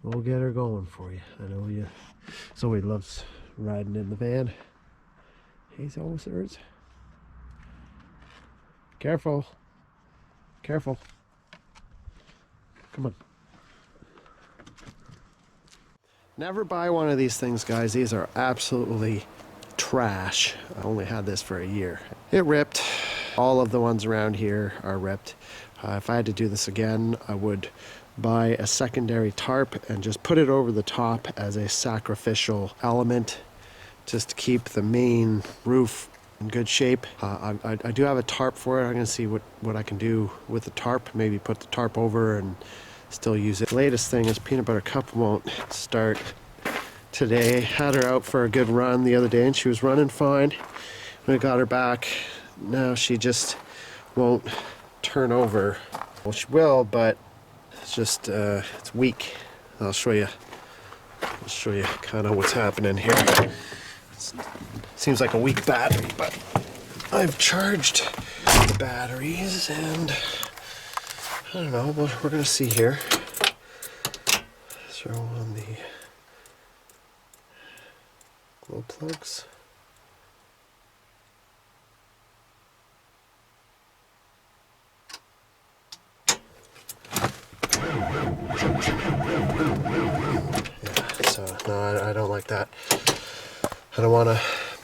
We'll get her going for you. I know you. Zoe loves riding in the van. Hey, officers. Careful. Careful. Come on. Never buy one of these things, guys. These are absolutely trash. I only had this for a year. It ripped. All of the ones around here are ripped. If I had to do this again, I would buy a secondary tarp and just put it over the top as a sacrificial element, just to keep the main roof in good shape. I do have a tarp for it. I'm gonna see what I can do with the tarp. Maybe put the tarp over and still use it. The latest thing is Peanut Butter Cup won't start today. Had her out for a good run the other day and she was running fine. When I got her back, now she just won't turn over. Well, she will, but it's just it's weak. I'll show you kind of what's happening here. Seems like a weak battery, but I've charged the batteries and I don't know, but we're gonna see here. Throw on the glow plugs. Yeah, so no, I don't like that. I don't want to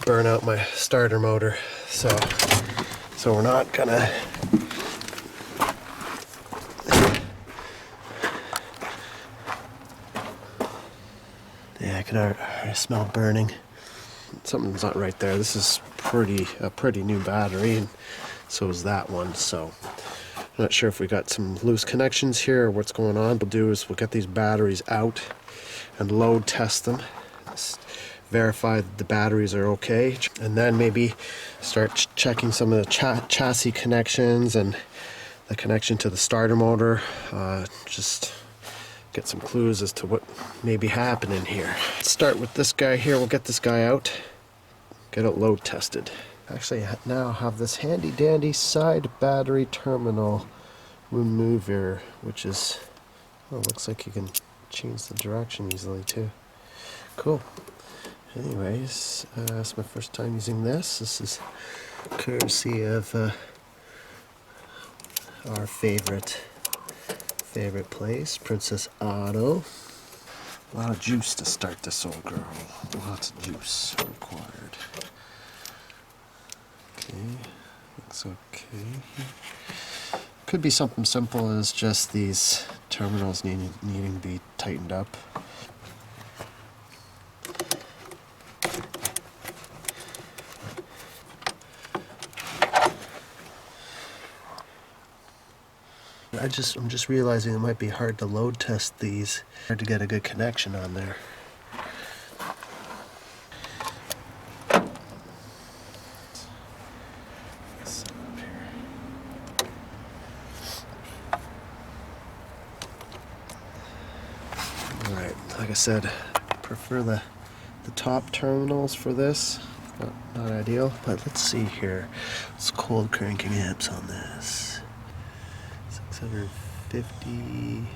burn out my starter motor, so we're not gonna. Yeah, I can already smell burning. Something's not right there. This is a pretty new battery, and so is that one. So I'm not sure if we got some loose connections here or what's going on. What we'll do is we'll get these batteries out and load test them. Just verify that the batteries are okay, and then maybe start checking some of the chassis connections and the connection to the starter motor. Just get some clues as to what may be happening here. Let's start with this guy here. We'll get this guy out, get it load tested. Actually, I now have this handy dandy side battery terminal remover, which is, well, looks like you can change the direction easily too. Cool. Anyways, it's my first time using this. This is courtesy of our favorite place, Princess Auto. A lot of juice to start this old girl. Lots of juice required. Okay, looks okay. Could be something simple as just these terminals needing to be tightened up. I'm just realizing it might be hard to load test these. Hard to get a good connection on there. Alright, like I said, I prefer the top terminals for this. Not ideal, but let's see here. It's cold cranking amps on this. 650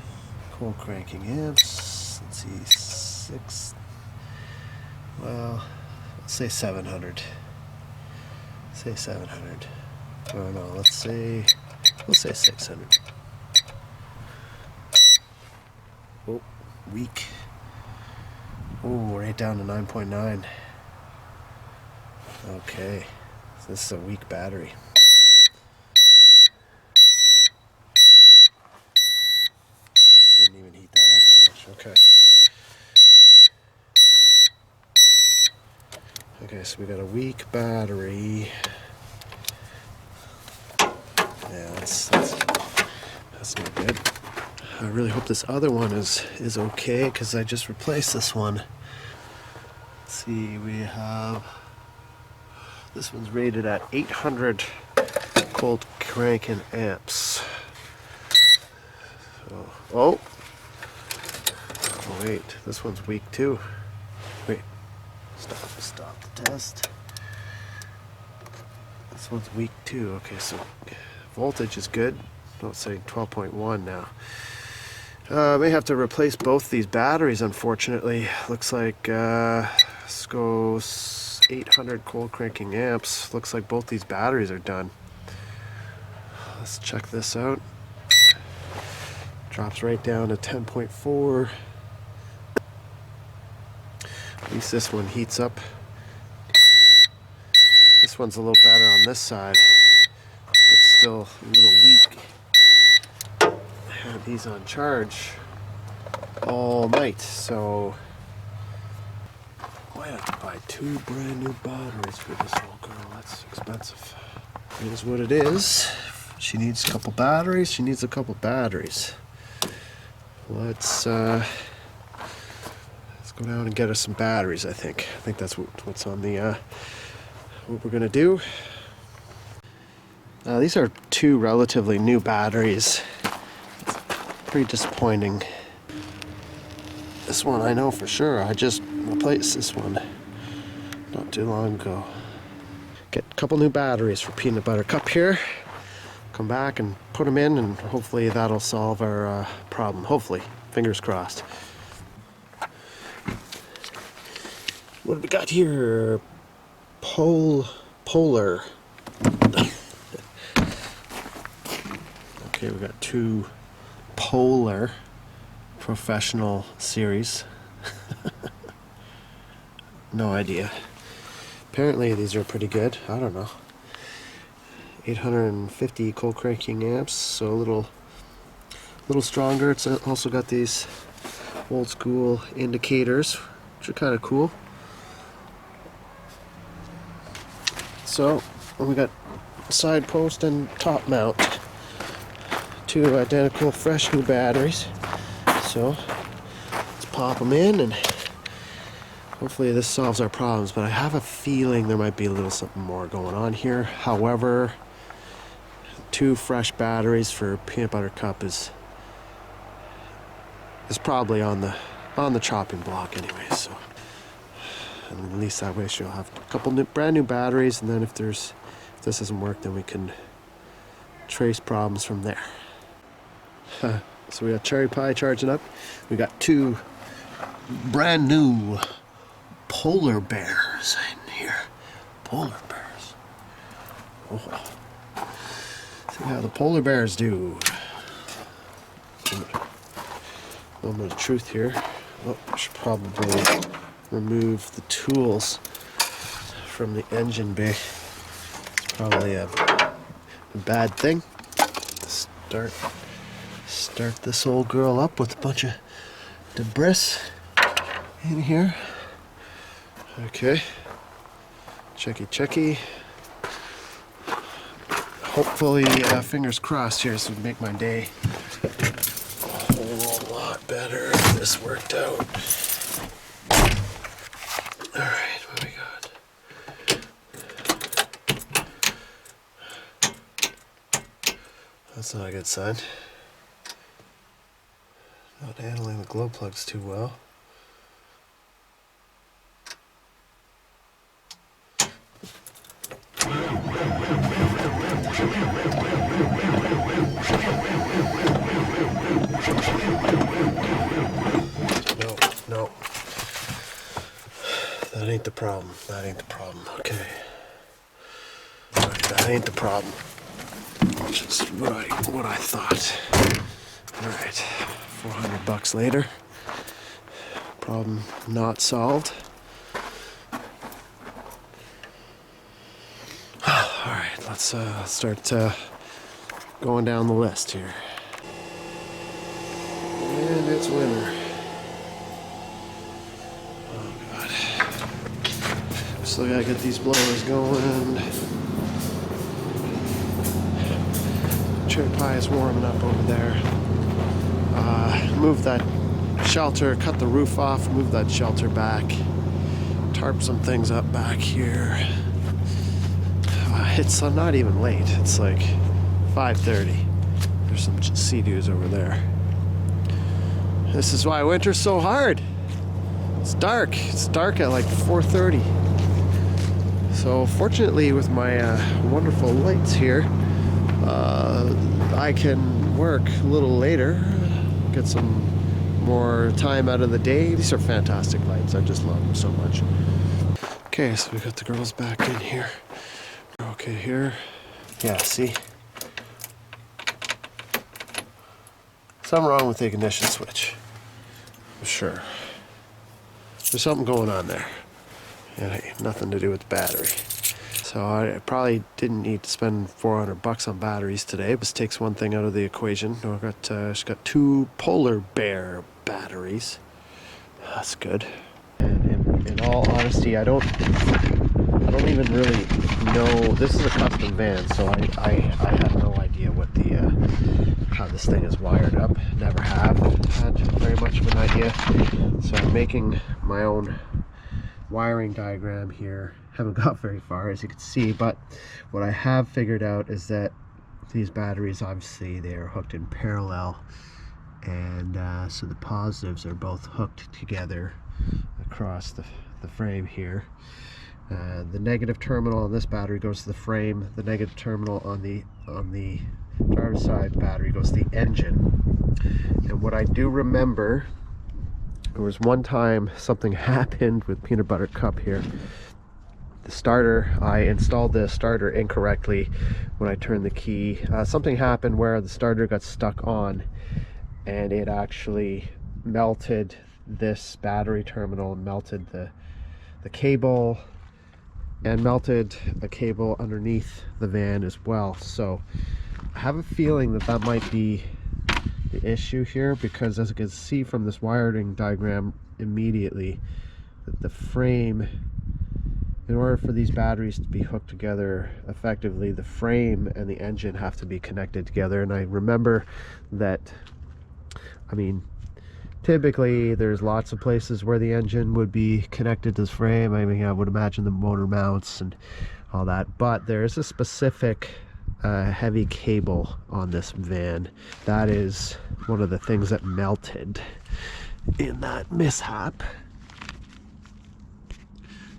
cold cranking amps. Let's see, well, let's say 700. Say 700. Oh no, we'll say 600. Oh, weak. Oh, right down to 9.9. Okay, so this is a weak battery. Didn't even heat that up too much. Okay. Okay, so we got a weak battery. Yeah, that's not good. I really hope this other one is okay, because I just replaced this one. Let's see, we have, this one's rated at 800 cold cranking amps. So, oh wait, this one's weak too. Wait, stop the test. This one's weak too. Okay, so voltage is good. It's saying 12.1 now. May have to replace both these batteries, unfortunately. Looks like this goes 800 cold cranking amps. Looks like both these batteries are done. Let's check this out. Drops right down to 10.4. At least this one heats up. This one's a little better on this side, but still a little weak. I had these on charge all night, so I might have to buy 2 brand new batteries for this old girl. That's expensive. It is what it is. She needs a couple batteries. She needs a couple batteries. Let's go down and get her some batteries. I think that's what's on the what we're gonna do. These are 2 relatively new batteries. It's pretty disappointing. This one I know for sure. I just replaced this one not too long ago. Get a couple new batteries for Peanut Butter Cup here. Come back and put them in, and hopefully that'll solve our problem. Hopefully, fingers crossed. What have we got here? Polar. Okay, we got 2 Polar Professional Series. No idea. Apparently these are pretty good. I don't know. 850 cold cranking amps, so a little stronger. It's also got these old school indicators, which are kind of cool. So we got side post and top mount, 2 identical fresh new batteries. So let's pop them in, and hopefully this solves our problems, but I have a feeling there might be a little something more going on here. However, 2 fresh batteries for Peanut Butter Cup is probably on the chopping block anyway. So, and at least that way she'll have a couple brand new batteries, and then if this doesn't work, then we can trace problems from there. So we got Cherry Pie charging up. We got 2 brand new polar bears in here. Polar bears. Oh. See how the polar bears do. Moment of truth here. Oh, I should probably remove the tools from the engine bay. It's probably a bad thing. Start this old girl up with a bunch of debris in here. Okay. Checky. Hopefully, fingers crossed here, this would make my day a whole lot better if this worked out. Alright, what we got? That's not a good sign. Not handling the glow plugs too well. No. That ain't the problem. Okay. Alright, that ain't the problem. Just what I thought. Alright. $400 later. Problem not solved. Alright, let's start going down the list here. And it's winter. Oh god. Still gotta get these blowers going. Cherry Pie is warming up over there. Move that shelter, cut the roof off, move that shelter back, tarp some things up back here. It's not even late. It's like 5:30. There's some sea-doos over there. This is why winter's so hard. It's dark. It's dark at like 4:30. So fortunately, with my wonderful lights here, I can work a little later. get some more time out of the day. These are fantastic lights. I just love them so much. Okay, so we got the girls back in here. Okay, here. Yeah, see? Something wrong with the ignition switch. For sure. There's something going on there. And hey, nothing to do with the battery. So I probably didn't need to spend $400 on batteries today. This takes one thing out of the equation. I've got she's got 2 Polar Bear batteries. That's good. And in all honesty, I don't even really know. This is a custom van, so I have no idea what the how this thing is wired up. Never have had very much of an idea. So I'm making my own wiring diagram here. Haven't got very far, as you can see, but what I have figured out is that these batteries, obviously they are hooked in parallel, and so the positives are both hooked together across the frame here. The negative terminal on this battery goes to the frame. The negative terminal on the driver's side battery goes to the engine. And what I do remember, there was one time something happened with Peanut Butter Cup here. The starter, I installed the starter incorrectly when I turned the key. Something happened where the starter got stuck on, and it actually melted this battery terminal, melted the cable, and melted a cable underneath the van as well. So I have a feeling that that might be the issue here, because as you can see from this wiring diagram immediately, that the frame, in order for these batteries to be hooked together effectively, the frame and the engine have to be connected together. And I remember that, I mean, typically there's lots of places where the engine would be connected to the frame. I mean, I would imagine the motor mounts and all that, but there is a specific heavy cable on this van. That is one of the things that melted in that mishap.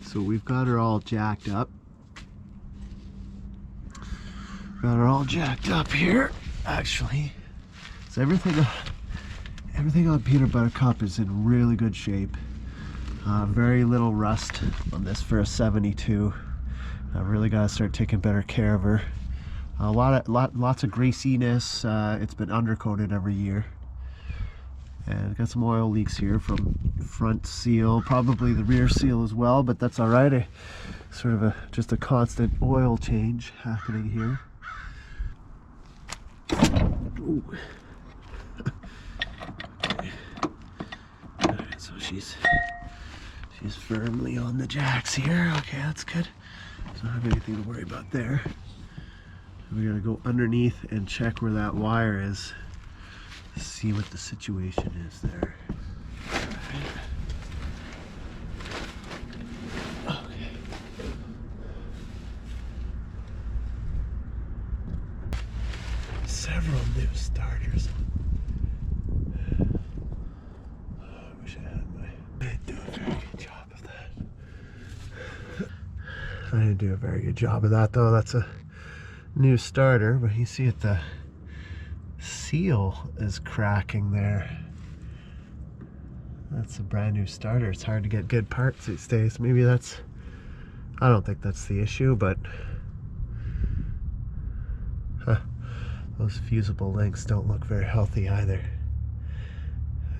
So we've got her all jacked up. Got her all jacked up here, actually. So everything on Peanut Butter Cup is in really good shape. Very little rust on this for a 72. I really got to start taking better care of her. Lots of greasiness. It's been undercoated every year. And got some oil leaks here from front seal, probably the rear seal as well, but that's all right. Sort of just a constant oil change happening here. Ooh. Okay. All right, so she's firmly on the jacks here. Okay, that's good. So don't have anything to worry about there. We're gonna go underneath and check where that wire is. See what the situation is there. Okay. Several new starters. I wish I had I didn't do a very good job of that. I didn't do a very good job of that, though. That's a new starter, but you see it, the seal is cracking there. That's a brand new starter. It's hard to get good parts these days. Maybe that's, I don't think that's the issue, but those fusible links don't look very healthy either.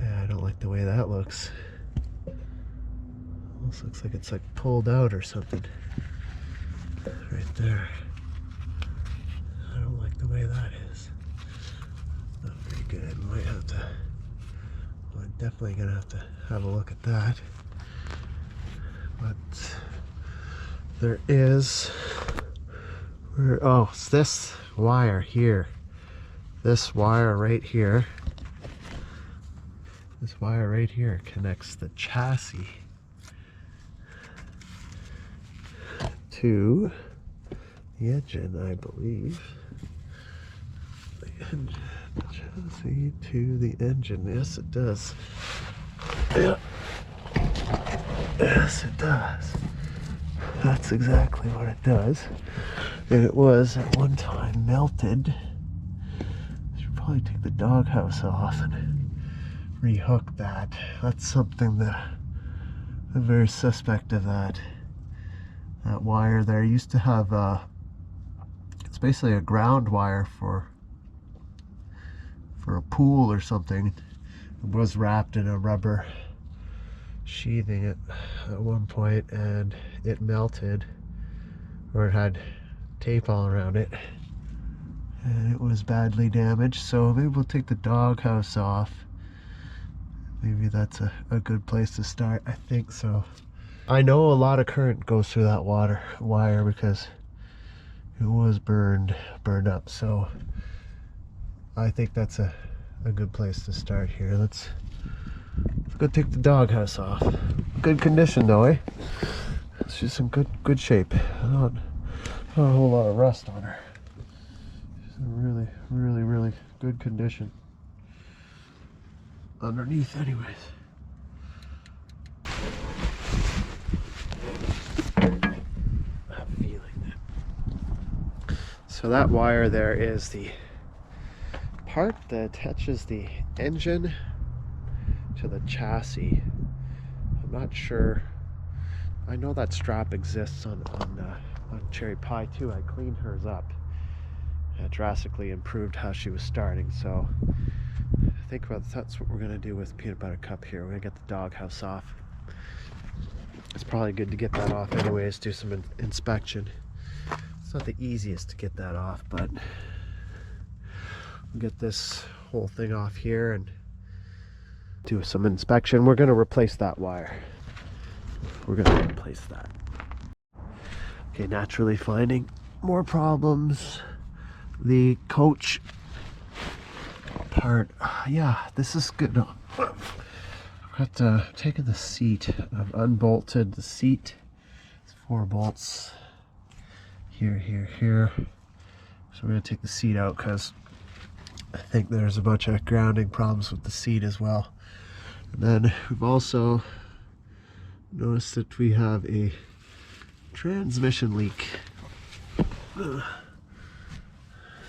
Yeah, I don't like the way that looks. Almost looks like it's like pulled out or something. Right there. I don't like the way that is. Not very good. Might have to, we're definitely gonna have to have a look at that. But there is, oh, it's this wire here. This wire right here. This wire right here connects the chassis to the engine, I believe. The engine, chassis to the engine. Yes, it does. Yeah. Yes, it does. That's exactly what it does. And it was at one time melted. I should probably take the doghouse off and rehook that. That's something that I'm very suspect of. That wire there used to have it's basically a ground wire for a pool or something. It was wrapped in a rubber sheathing at one point, and it melted, or it had tape all around it, and it was badly damaged. So maybe we'll take the doghouse off. Maybe that's a good place to start. I think so. I know a lot of current goes through that wire because it was burned up, so I think that's a good place to start here. Let's go take the doghouse off. Good condition though, eh? She's in good shape. Not a whole lot of rust on her. She's in really good condition. Underneath anyways. I'm feeling that. So that wire there is the part that attaches the engine to the chassis. I'm not sure. I know that strap exists on Cherry Pie too. I cleaned hers up. Drastically improved how she was starting. So I think that's what we're gonna do with Peanut Butter Cup here. We're gonna get the doghouse off. It's probably good to get that off anyways. Do some inspection. It's not the easiest to get that off, but we'll get this whole thing off here and do some inspection. We're gonna replace that wire. We're gonna replace that. Okay, naturally finding more problems. The coach part, yeah, this is good. I've got taken the seat. I've unbolted the seat. It's 4 bolts. Here. So we're gonna take the seat out because I think there's a bunch of grounding problems with the seat as well. And then we've also noticed that we have a transmission leak. As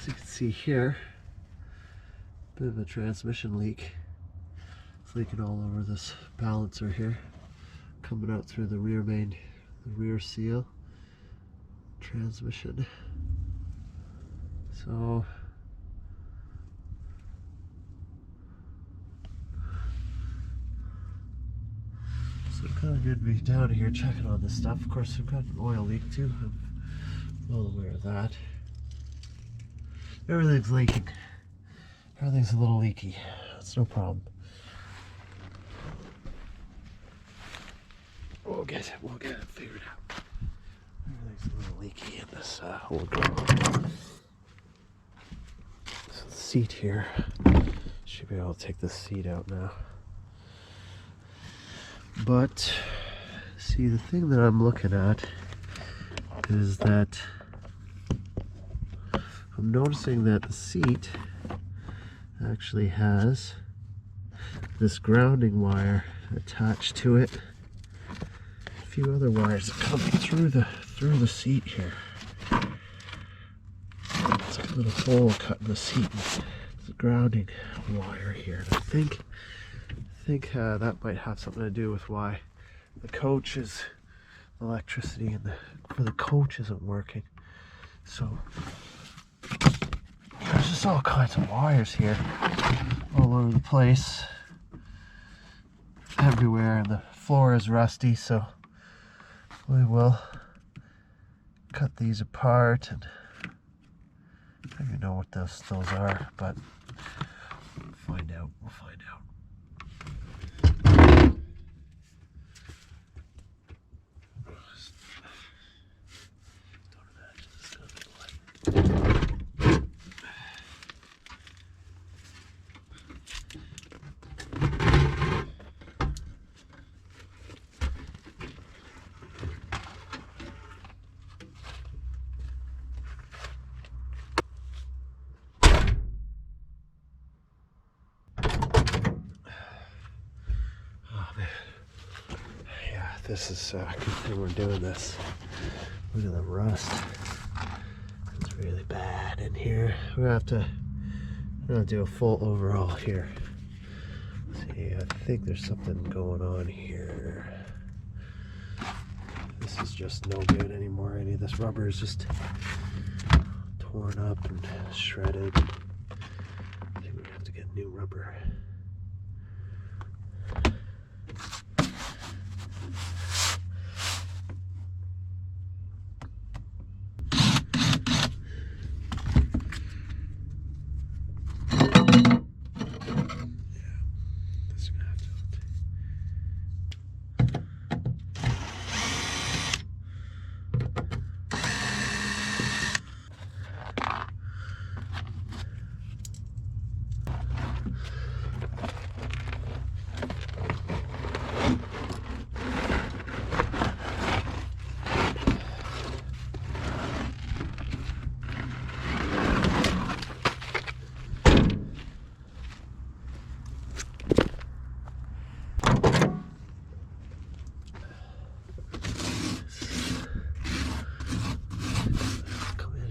you can see here, bit of a transmission leak. It's leaking all over this balancer here, coming out through the rear seal. Transmission. So kind of good to be down here checking on this stuff. Of course, we've got an oil leak too. I'm well aware of that. Everything's leaking. Everything's a little leaky. That's no problem. We'll get it figured out. Everything's a little leaky in this whole door. So the seat here, should be able to take this seat out now. But see, the thing that I'm looking at is that I'm noticing that the seat actually has this grounding wire attached to it. A few other wires that come through the seat here. It's a little hole cut in the seat. There's a grounding wire here. And I think that might have something to do with why the coach's electricity for the coach isn't working. So there's just all kinds of wires here all over the place, everywhere, and the floor is rusty, so we will cut these apart, and I don't even know what those are, but we'll find out. This is a good thing we're doing this. Look at the rust. It's really bad in here. We're gonna do a full overhaul here. See Okay, I think there's something going on here. This is just no good anymore. Any of this rubber is just torn up and shredded. I think we have to get new rubber.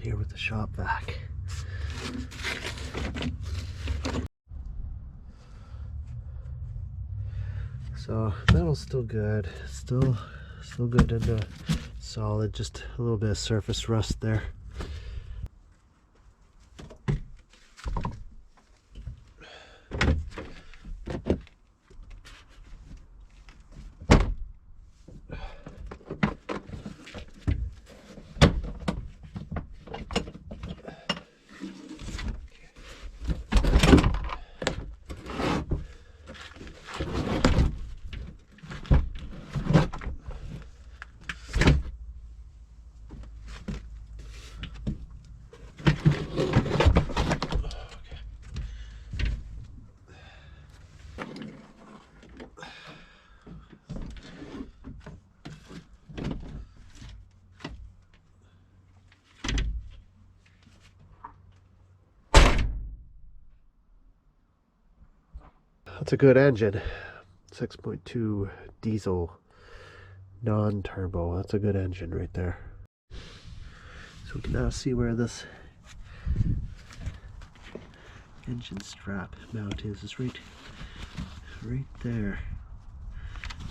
Here with the shop vac. So metal's still good, still good into solid, just a little bit of surface rust there. That's a good engine. 6.2 diesel non-turbo. That's a good engine right there. So we can now see where this engine strap mount is. It's right there.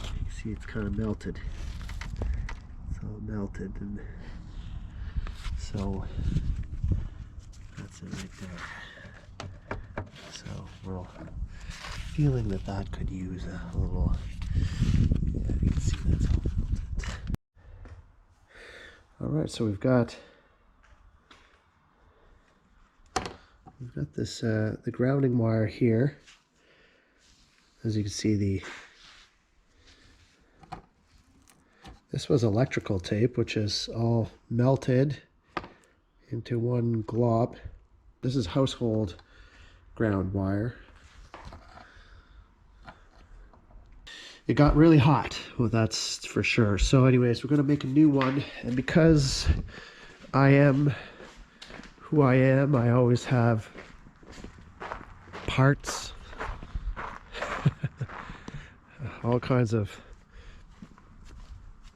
You can see it's kind of melted. It's all melted, and so that's it right there. So we're feeling that could use a little, yeah, you can see that's all melted. Alright, so we've got this the grounding wire here. As you can see, this was electrical tape, which is all melted into one glob. This is household ground wire. It got really hot, well, that's for sure. So anyways, we're gonna make a new one, and because I am who I am, I always have parts, all kinds of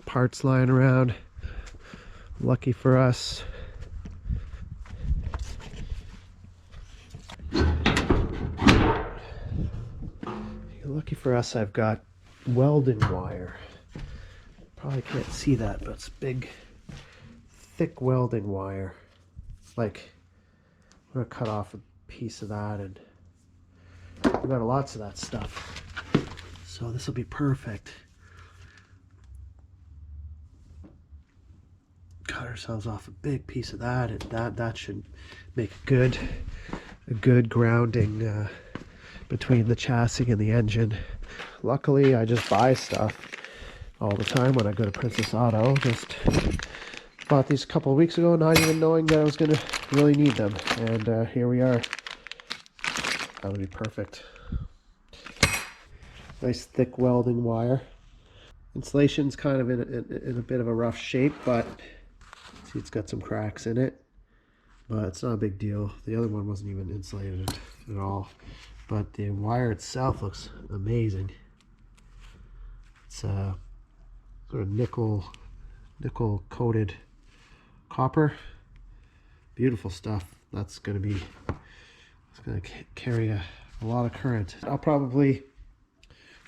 parts lying around. Lucky for us, I've got welding wire. Probably can't see that, but it's big, thick welding wire. Like, I'm gonna cut off a piece of that, and we've got lots of that stuff. So this will be perfect. Cut ourselves off a big piece of that, and that should make a good grounding between the chassis and the engine. Luckily, I just buy stuff all the time when I go to Princess Auto. Just bought these a couple of weeks ago, not even knowing that I was going to really need them. And here we are. That would be perfect. Nice thick welding wire. Insulation's kind of in a bit of a rough shape, but see, it's got some cracks in it. But it's not a big deal. The other one wasn't even insulated at all. But the wire itself looks amazing. It's sort of nickel coated copper. Beautiful stuff. It's going to carry a lot of current. I'll probably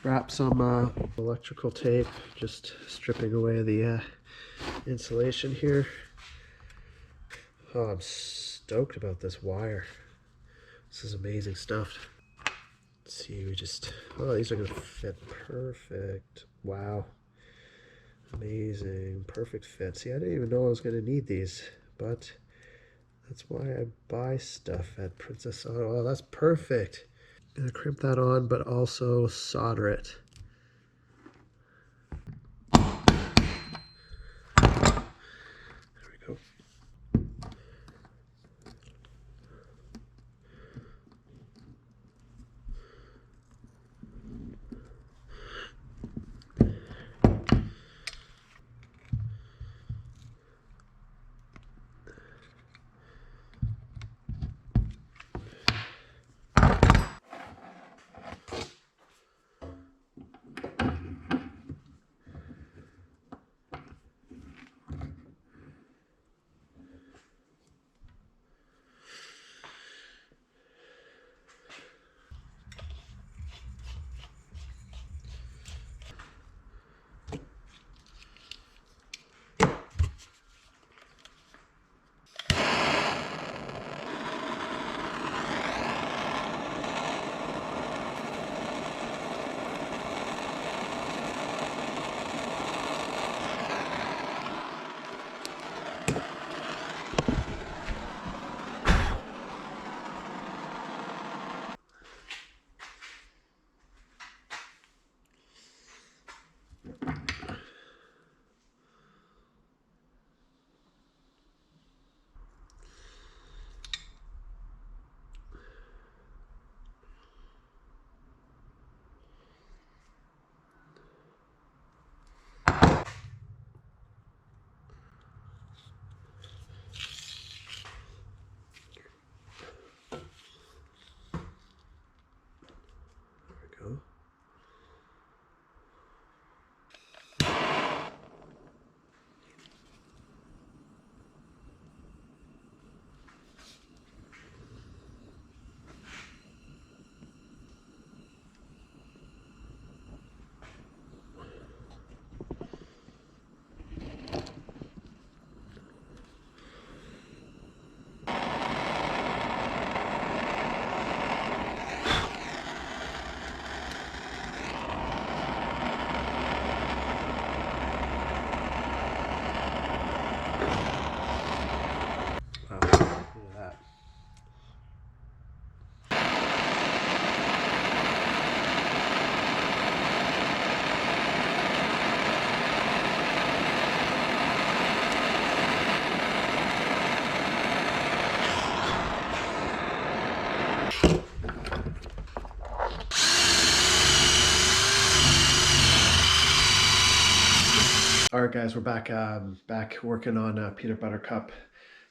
wrap some electrical tape, just stripping away the insulation here. Oh, I'm stoked about this wire. This is amazing stuff. Let's see, oh, these are gonna fit perfect. Wow. Amazing, perfect fit. See, I didn't even know I was gonna need these, but that's why I buy stuff at Princess Auto. Oh, that's perfect. Gonna crimp that on, but also solder it. There we go. There we go. Wow, look at that. All right, guys, we're back back working on a peanut butter cup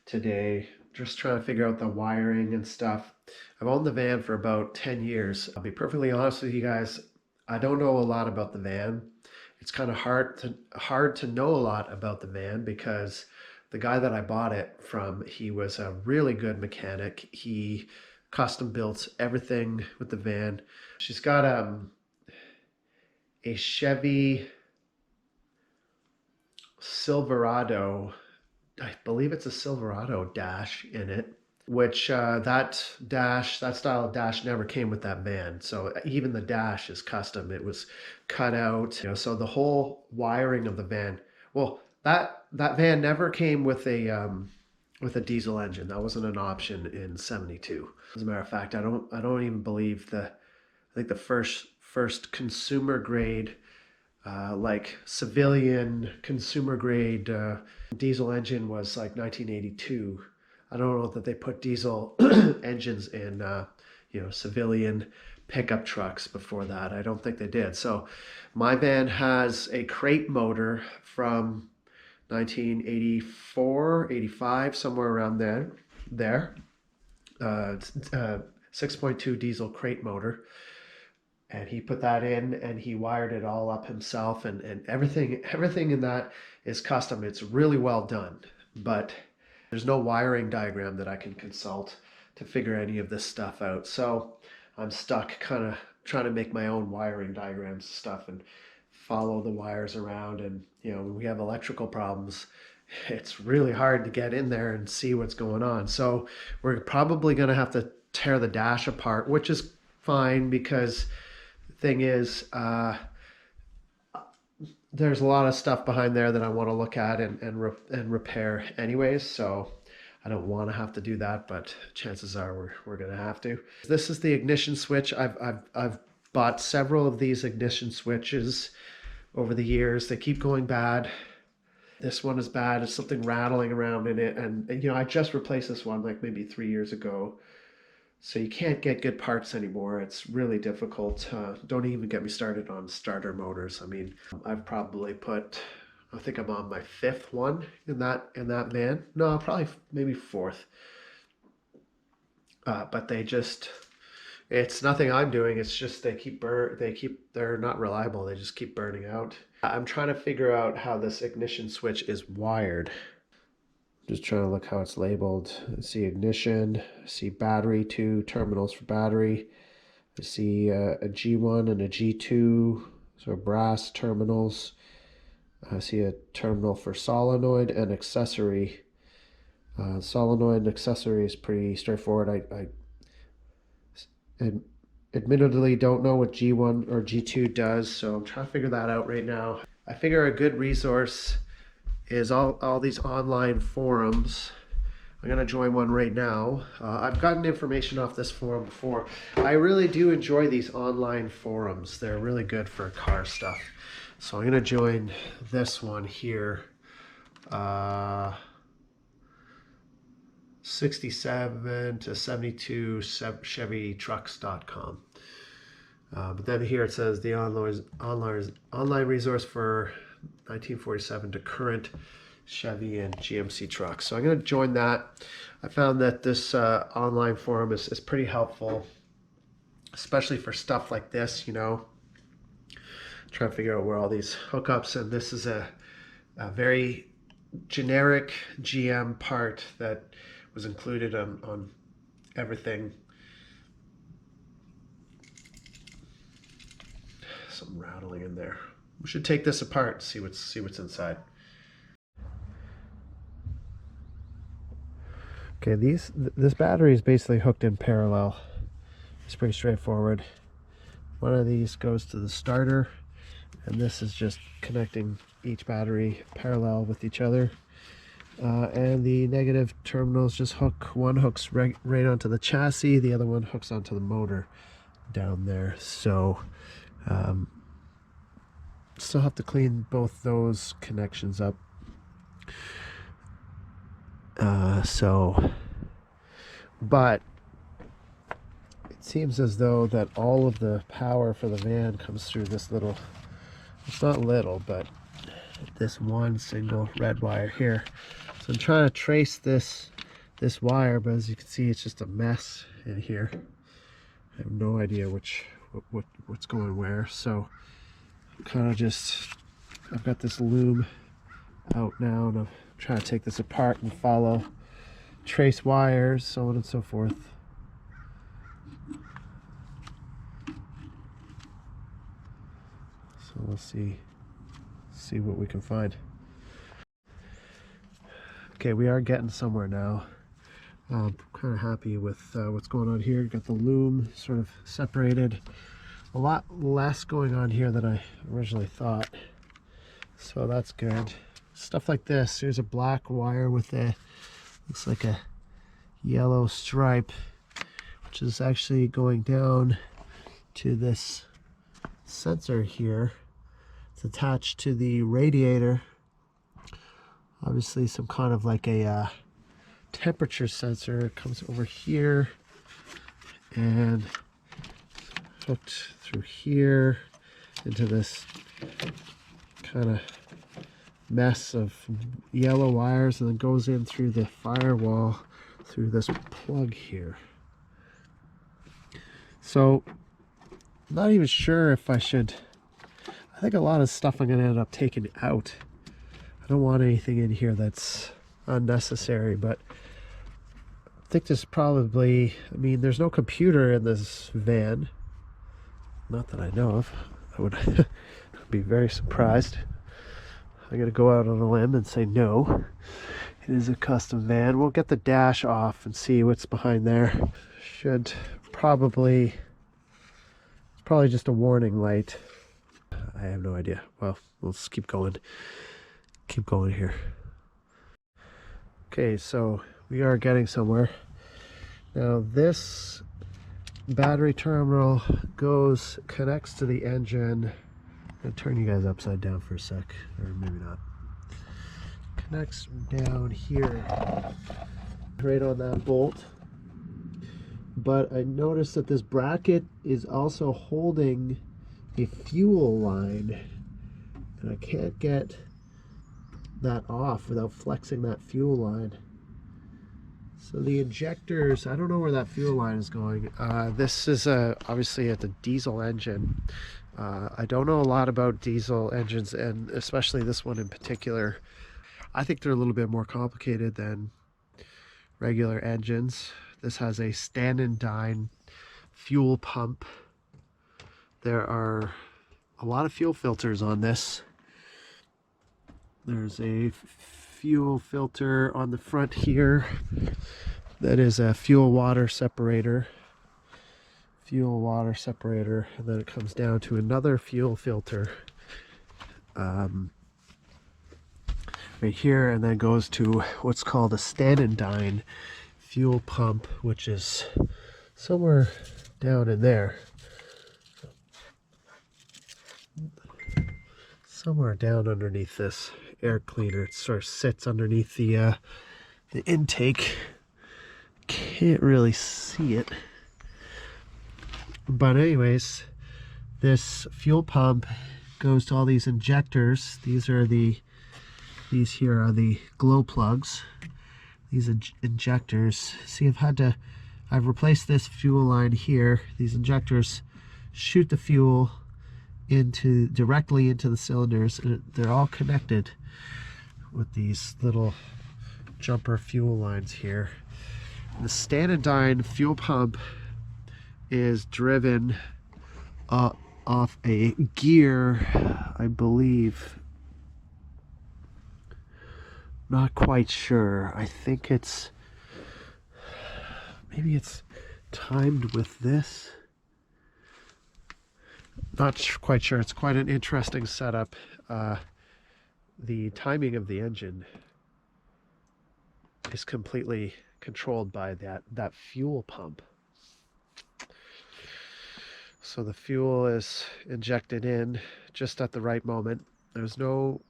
today. Just trying to figure out the wiring and stuff. I've owned the van for about 10 years. I'll be perfectly honest with you guys. I don't know a lot about the van. It's kind of hard to know a lot about the van because the guy that I bought it from, he was a really good mechanic. He custom built everything with the van. She's got a Chevy Silverado, I believe it's a Silverado dash in it, which that style of dash never came with that van. So even the dash is custom. It was cut out, so the whole wiring of the van, well, that van never came with a diesel engine. That wasn't an option in 72. As a matter of fact, I don't even believe I think the first consumer grade like civilian consumer grade diesel engine was like 1982. I don't know that they put diesel engines in civilian pickup trucks before that. I don't think they did. So my van has a crate motor from 1984, 85, somewhere around there. 6.2 diesel crate motor, and he put that in and he wired it all up himself, and everything in that is custom. It's really well done, but there's no wiring diagram that I can consult to figure any of this stuff out. So I'm stuck kind of trying to make my own wiring diagrams and stuff and follow the wires around. And when we have electrical problems, it's really hard to get in there and see what's going on. So we're probably going to have to tear the dash apart, which is fine, because the thing is, there's a lot of stuff behind there that I want to look at and repair anyways. So I don't want to have to do that, but chances are we're going to have to. This is the ignition switch. I've bought several of these ignition switches over the years. They keep going bad. This one is bad. There's something rattling around in it. And I just replaced this one like maybe 3 years ago. So you can't get good parts anymore. It's really difficult. Don't even get me started on starter motors. I mean, I've probably put, I think I'm on my 5th one in that van. No, probably maybe 4th. But they just, it's nothing I'm doing. It's just they're not reliable. They just keep burning out. I'm trying to figure out how this ignition switch is wired. Just trying to look how it's labeled. I see ignition, I see battery, 2 terminals for battery. I see a G1 and a G2, so brass terminals. I see a terminal for solenoid and accessory. Solenoid and accessory is pretty straightforward. I admittedly don't know what G1 or G2 does, so I'm trying to figure that out right now. I figure a good resource is all these online forums. I'm going to join one right now. I've gotten information off this forum before. I really do enjoy these online forums. They're really good for car stuff. So I'm going to join this one here. 67 to 72 ChevyTrucks.com. But then here it says the online resource for 1947 to current Chevy and GMC trucks. So I'm going to join that. I found that this online forum is pretty helpful, especially for stuff like this, trying to figure out where all these hookups, and this is a very generic GM part that was included on everything. Some rattling in there. We should take this apart and see what's inside. Okay, this battery is basically hooked in parallel. It's pretty straightforward. One of these goes to the starter, and this is just connecting each battery parallel with each other. And the negative terminals just one hooks right onto the chassis, the other one hooks onto the motor down there. So still have to clean both those connections up. But it seems as though that all of the power for the van comes through this little, it's not little, but this one single red wire here. So I'm trying to trace this wire, but as you can see, it's just a mess in here. I have no idea what's going where. So I'm kind of I've got this loom out now, and I'm trying to take this apart and trace wires, so on and so forth. So we'll see what we can find. Okay, we are getting somewhere now. I'm kind of happy with what's going on here. Got the loom sort of separated. A lot less going on here than I originally thought. So that's good. Stuff like this. Here's a black wire with looks like a yellow stripe, which is actually going down to this sensor here. It's attached to the radiator. Obviously some kind of like a temperature sensor. It comes over here and hooked through here into this kind of mess of yellow wires, and then goes in through the firewall through this plug here. So I'm not even sure if I should. I think a lot of stuff I'm going to end up taking out. I don't want anything in here that's unnecessary, but I think there's probably, I mean, there's no computer in this van. Not that I know of. I would be very surprised. I'm going to go out on a limb and say no. It is a custom van. We'll get the dash off and see what's behind there. Should probably, it's probably just a warning light. I have no idea. Well, let's keep going. Keep going here. Okay, so we are getting somewhere. Now this battery terminal connects to the engine. I'm gonna turn you guys upside down for a sec, or maybe not. Connects down here, right on that bolt. But I noticed that this bracket is also holding a fuel line, and I can't get that off without flexing that fuel line. So the injectors, I don't know where that fuel line is going. This is obviously at the diesel engine. I don't know a lot about diesel engines, and especially this one in particular. I think they're a little bit more complicated than regular engines. This has a stand-and-dine fuel pump. There are a lot of fuel filters on this. There's a fuel filter on the front here. That is a fuel water separator. Fuel water separator, and then it comes down to another fuel filter right here, and then goes to what's called a stand-and-dine fuel pump, which is somewhere down in there. Somewhere down underneath this air cleaner. It sort of sits underneath the intake. Can't really see it. But anyways, this fuel pump goes to all these injectors. These here are the glow plugs. These injectors. See, I've replaced this fuel line here. These injectors shoot the fuel directly into the cylinders, and they're all connected with these little jumper fuel lines here. The stand-and-dine fuel pump is driven off a gear, I believe. Not quite sure. I think maybe it's timed with this. Not quite sure. It's quite an interesting setup. The timing of the engine is completely controlled by that fuel pump. So the fuel is injected in just at the right moment. There's no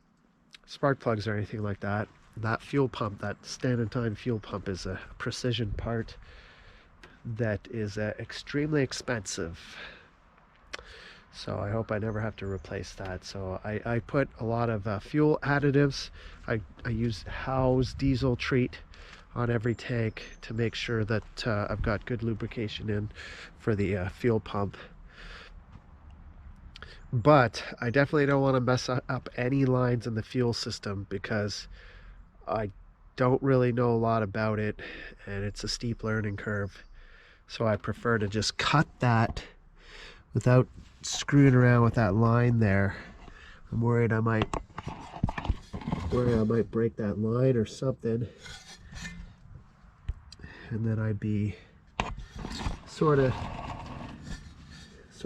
spark plugs or anything like that. That fuel pump, that stand-and-dine fuel pump, is a precision part that is extremely expensive. So I hope I never have to replace that. So I put a lot of fuel additives. I use Howe's diesel treat on every tank to make sure that I've got good lubrication in for the fuel pump. But I definitely don't want to mess up any lines in the fuel system, because I don't really know a lot about it, and it's a steep learning curve. So I prefer to just cut that without screwing around with that line there. I'm worried I might break that line or something, and then I'd be sort of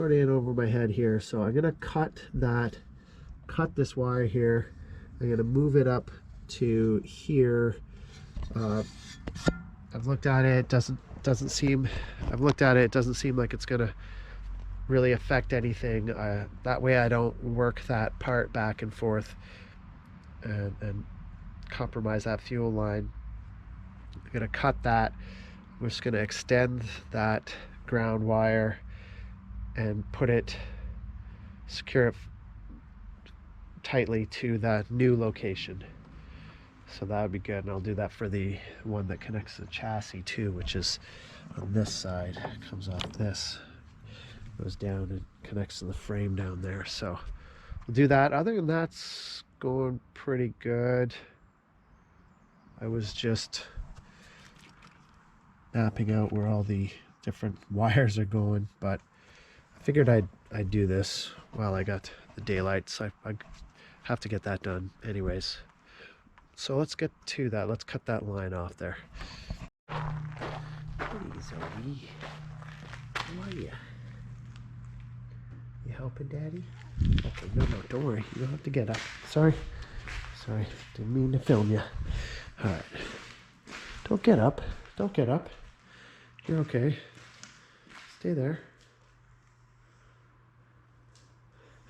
in over my head here. So I'm gonna cut this wire here. I'm gonna move it up to here. I've looked at it. It doesn't seem like it's gonna really affect anything. That way I don't work that part back and forth and compromise that fuel line. I'm gonna cut that. We're just gonna extend that ground wire and secure it tightly to that new location. So that would be good, and I'll do that for the one that connects to the chassis too, which is on this side. It comes off this, goes down and connects to the frame down there. So we'll do that. Other than that, it's going pretty good. I was just mapping out where all the different wires are going, but figured I'd do this while I got the daylight, so I have to get that done anyways. So let's get to that. Let's cut that line off there. Hey Zoe, how are you? You helping Daddy? Okay, no, don't worry. You don't have to get up. Sorry, didn't mean to film you. All right, don't get up. Don't get up. You're okay. Stay there.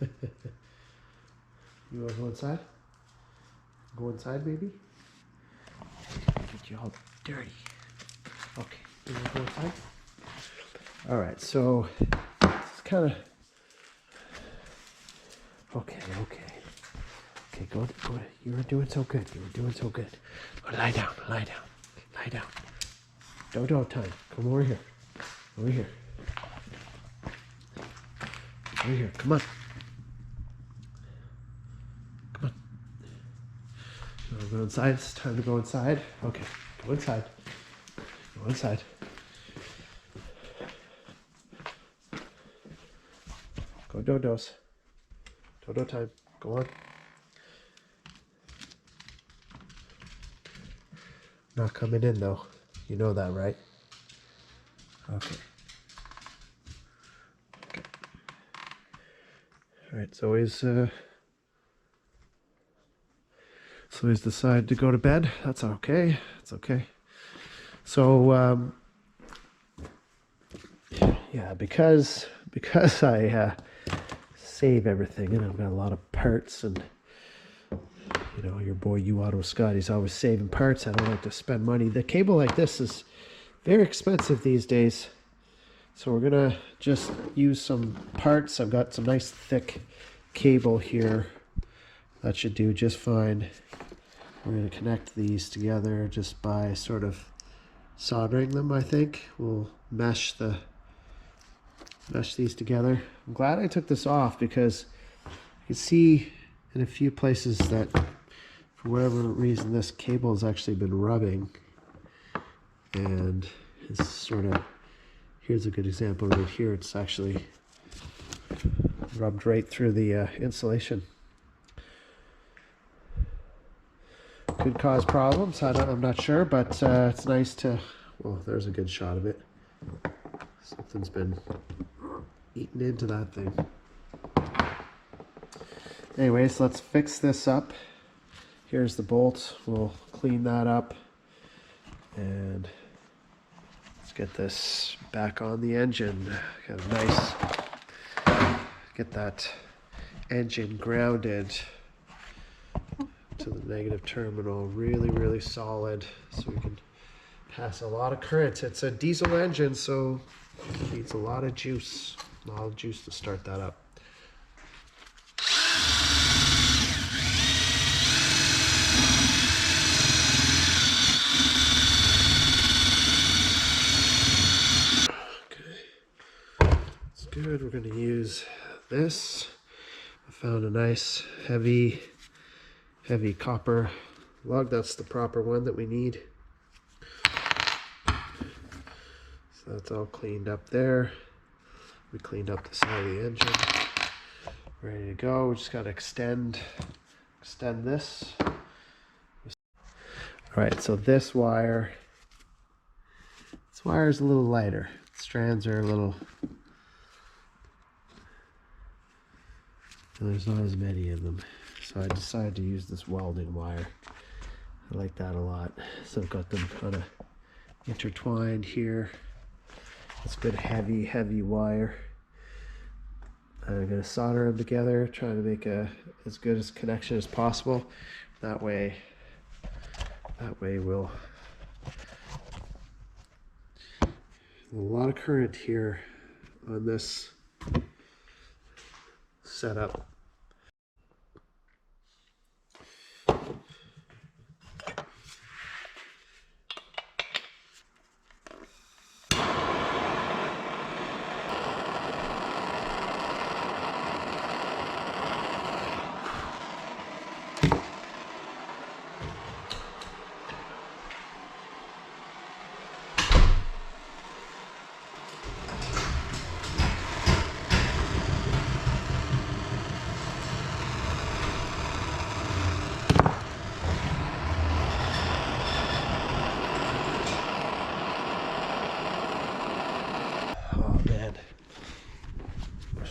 You want to go inside? Go inside, baby? Get you all dirty. Okay, you want to go inside? All right, so it's kind of... Okay, go. You were doing so good. Oh, lie down. Dodo time. Come over here. Over here. Come on. You want to go inside? It's time to go inside. Okay, go inside. Go Dodos. Dodo time. Go on. Not coming in though. You know that, right? Okay. All right. So he's decided to go to bed. That's okay. It's okay. So yeah, because I save everything, and I've got a lot of parts, and you know, your boy Auto Scott, he's always saving parts. I don't like to spend money. The cable like this is very expensive these days, so we're gonna just use some parts. I've got some nice thick cable here that should do just fine. We're gonna connect these together just by sort of soldering them. I think we'll mesh these together. I'm glad I took this off because you can see in a few places that for whatever reason this cable has actually been rubbing, and it's sort of, here's a good example right here. It's actually rubbed right through the insulation. Could cause problems. I'm not sure, but it's nice to, well, there's a good shot of it. Something's been eaten into that thing. Anyways, let's fix this up. Here's the bolt. We'll clean that up, and let's get this back on the engine. Kind of nice. Get that engine grounded to the negative terminal, really solid, so we can pass a lot of current. It's a diesel engine, so it needs a lot of juice to start that up. Okay, it's good. We're going to use this. I found a nice heavy copper lug. That's the proper one that we need. So that's all cleaned up there. We cleaned up the side of the engine. Ready to go. We just got to extend this. All right, so this wire is a little lighter. Strands are a little, there's not as many of them. So I decided to use this welding wire. I like that a lot. So I've got them kind of intertwined here. It's good heavy wire. I'm going to solder them together, trying to make as good a connection as possible. That way we'll, a lot of current here on this setup.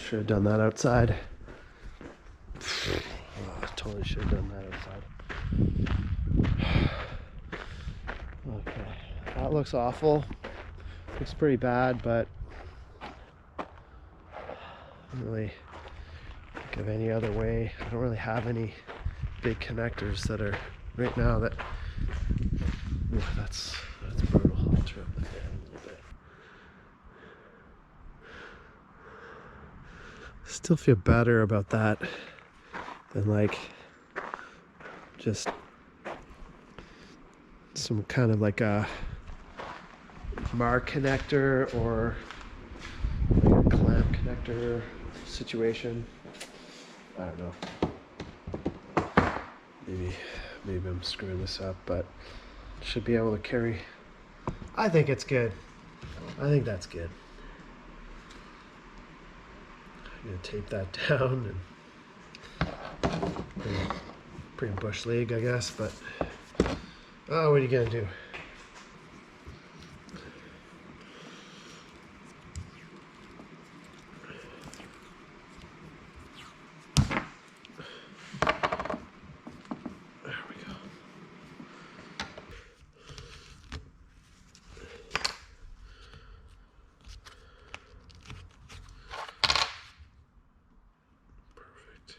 Should have done that outside. Oh, I totally should have done that outside. Okay, that looks awful. Looks pretty bad, but I don't really think of any other way. I don't really have any big connectors that are right now that. Ooh, that's brutal. I'll turn up the fan a little bit. Still feel better about that than like just some kind of like a MAR connector or like a clamp connector situation. I don't know. Maybe I'm screwing this up, but should be able to carry. I think it's good. I think that's good. I'm gonna tape that down and pretty bush league, I guess, but oh, what are you gonna do? There we go. Perfect.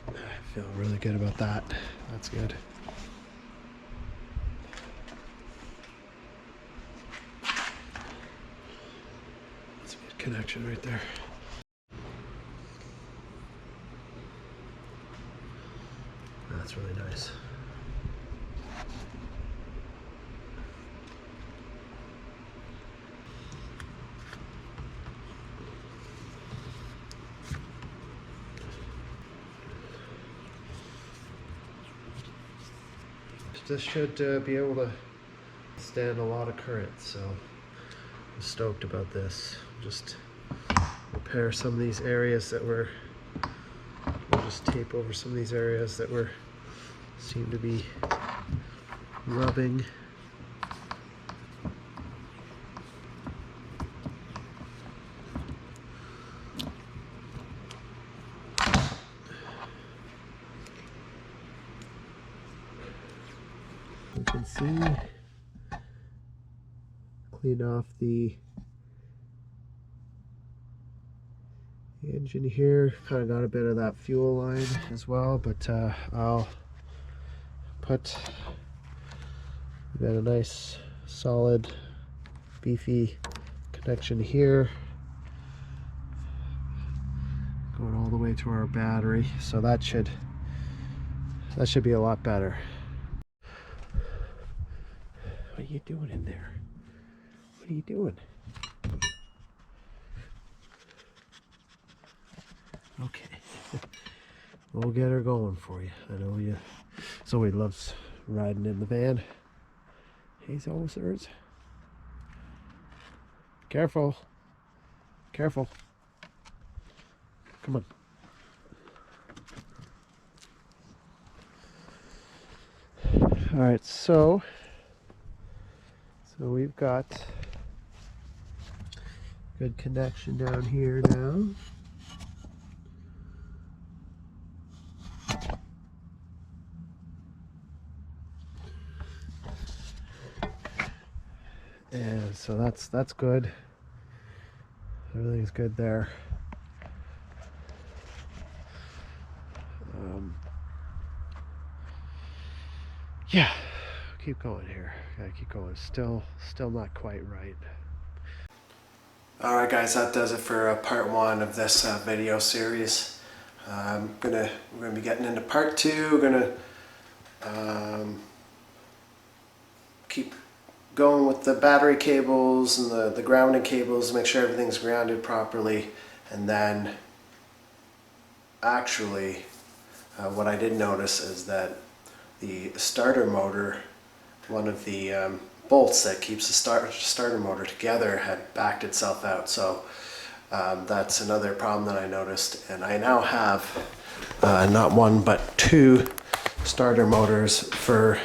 I feel really good about that. That's good. That's a good connection right there. That's really nice. This should be able to stand a lot of current, so I'm stoked about this. Just repair some of these areas that we'll just tape over some of these areas that seem to be rubbing. You can see, clean off the engine here. Kind of got a bit of that fuel line as well, but I'll got a nice solid beefy connection here going all the way to our battery, so that should be a lot better. What are you doing in there? What are you doing? Okay. We'll get her going for you. I know you. Zoe loves riding in the van. Hey, Zoe. Careful. Careful. Come on. All right, so we've got good connection down here now. And so that's good. Everything's good there. Yeah, keep going here. Okay, keep going. Still not quite right. Alright guys, that does it for part 1 of this video series. We're gonna be getting into part 2. We're gonna keep going with the battery cables and the grounding cables, make sure everything's grounded properly, and then actually what I did notice is that the starter motor, one of the bolts that keeps the starter motor together, had backed itself out. So that's another problem that I noticed, and I now have not one but 2 starter motors for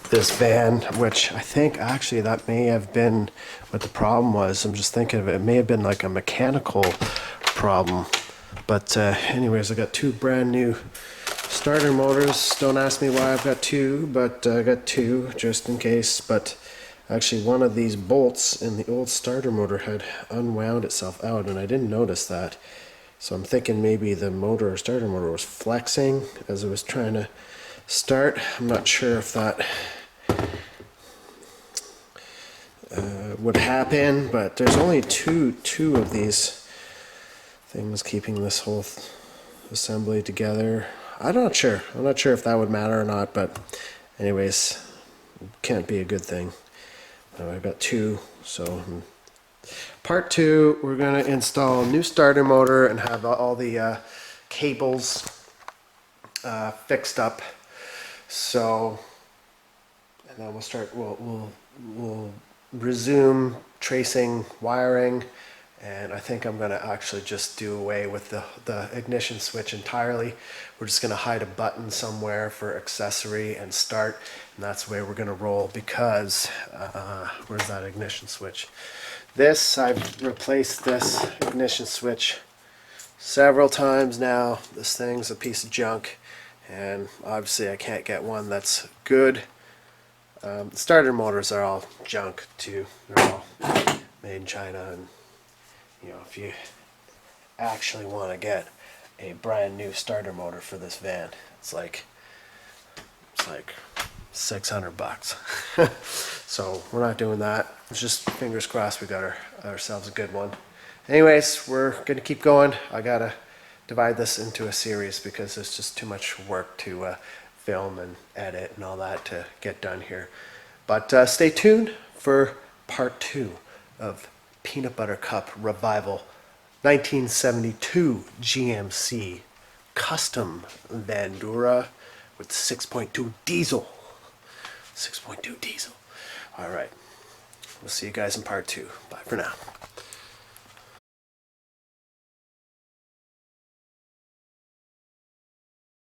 this van, which I think actually that may have been what the problem was. I'm just thinking of it, it may have been like a mechanical problem. But anyways, I got 2 brand new starter motors. Don't ask me why I've got 2, but I got 2 just in case. But actually one of these bolts in the old starter motor had unwound itself out, and I didn't notice that. So I'm thinking maybe the motor or starter motor was flexing as it was trying to start. I'm not sure if that would happen, but there's only two of these things keeping this whole assembly together. I'm not sure if that would matter or not, but anyways, can't be a good thing. I've got 2, so part 2, we're going to install a new starter motor and have all the cables fixed up. So, and then we'll resume tracing wiring, and I think I'm going to actually just do away with the ignition switch entirely. We're just going to hide a button somewhere for accessory and start, and that's the way we're going to roll, because where's that ignition switch? I've replaced this ignition switch several times now. This thing's a piece of junk, and obviously I can't get one that's good. The starter motors are all junk too. They're all made in China, and you know, if you actually want to get a brand new starter motor for this van, it's like $600. So we're not doing that. It's just fingers crossed we got ourselves a good one. Anyways, we're gonna keep going. I gotta divide this into a series because there's just too much work to film and edit and all that to get done here. But stay tuned for part 2 of Peanut Butter Cup Revival 1972 GMC custom Vandura with 6.2 diesel. 6.2 diesel. All right. We'll see you guys in part 2. Bye for now.